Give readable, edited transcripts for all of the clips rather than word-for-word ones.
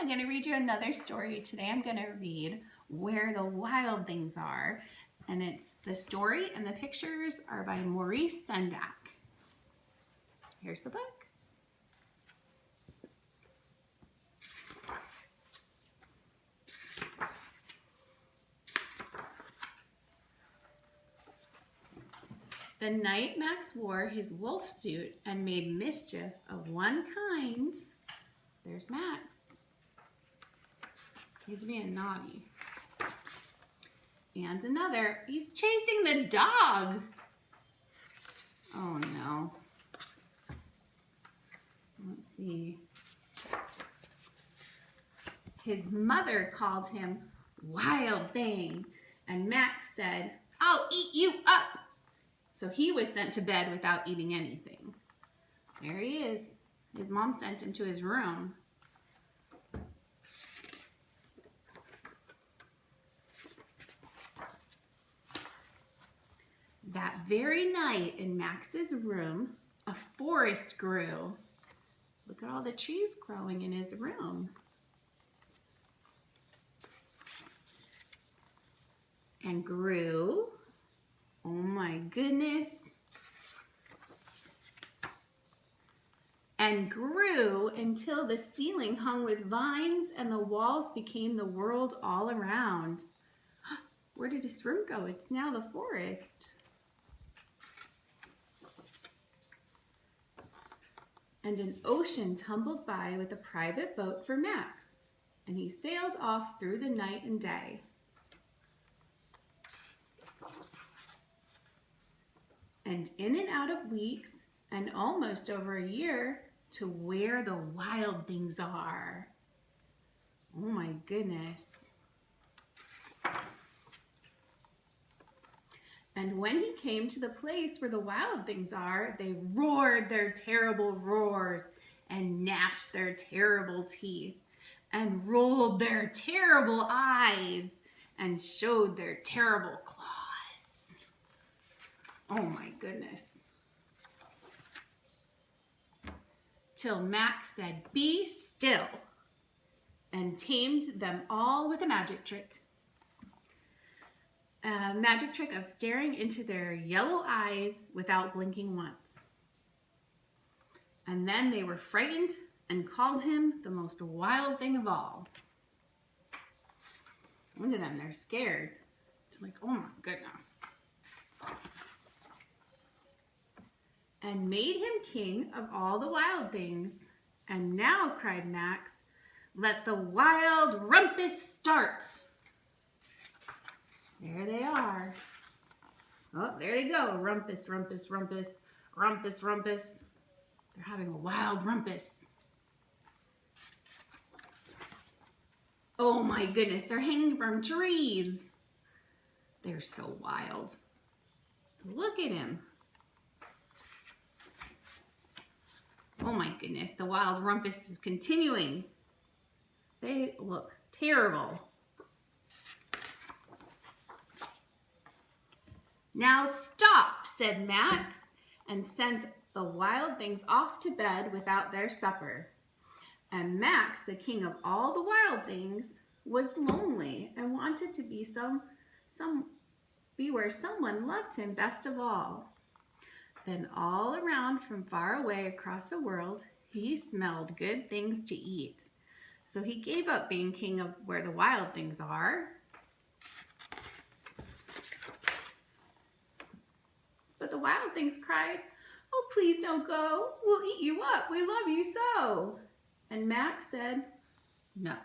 I'm going to read you another story today. I'm going to read Where the Wild Things Are, and it's the story and the pictures are by Maurice Sendak. Here's the book. The night Max wore his wolf suit and made mischief of one kind, there's Max. He's being naughty. And another, he's chasing the dog. Oh no. Let's see. His mother called him Wild Thing, and Max said, "I'll eat you up." So he was sent to bed without eating anything. There he is. His mom sent him to his room. That very night in Max's room, a forest grew. Look at all the trees growing in his room. And grew. Oh my goodness. And grew until the ceiling hung with vines and the walls became the world all around. Where did his room go? It's now the forest. And an ocean tumbled by with a private boat for Max, and he sailed off through the night and day. And in and out of weeks, and almost over a year, to where the wild things are. Oh my goodness. And when he came to the place where the wild things are, they roared their terrible roars and gnashed their terrible teeth and rolled their terrible eyes and showed their terrible claws. Oh my goodness. Till Max said, "Be still," and tamed them all with a magic trick. A magic trick of staring into their yellow eyes without blinking once. And then they were frightened and called him the most wild thing of all. Look at them, they're scared. It's like, oh my goodness. And made him king of all the wild things. And now, cried Max, let the wild rumpus start. There they are. Oh, there they go. Rumpus, rumpus, rumpus, rumpus, rumpus. They're having a wild rumpus. Oh my goodness, they're hanging from trees. They're so wild. Look at him. Oh my goodness, the wild rumpus is continuing. They look terrible. Now stop, said Max, and sent the wild things off to bed without their supper. And Max, the king of all the wild things, was lonely and wanted to be where someone loved him best of all. Then all around from far away across the world, he smelled good things to eat. So he gave up being king of where the wild things are. But the wild things cried, "Oh, please don't go. We'll eat you up. We love you so." And Max said, "No."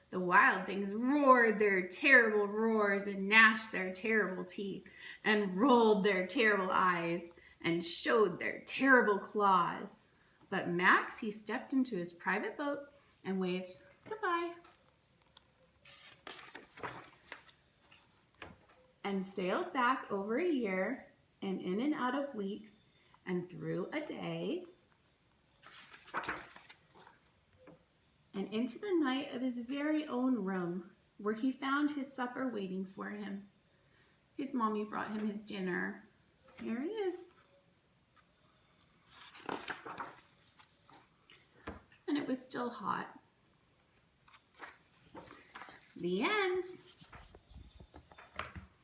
The wild things roared their terrible roars and gnashed their terrible teeth and rolled their terrible eyes and showed their terrible claws. But Max, he stepped into his private boat and waved goodbye and sailed back over a year and in and out of weeks and through a day and into the night of his very own room, where he found his supper waiting for him. His mommy brought him his dinner. Here he is. And it was still hot. The end.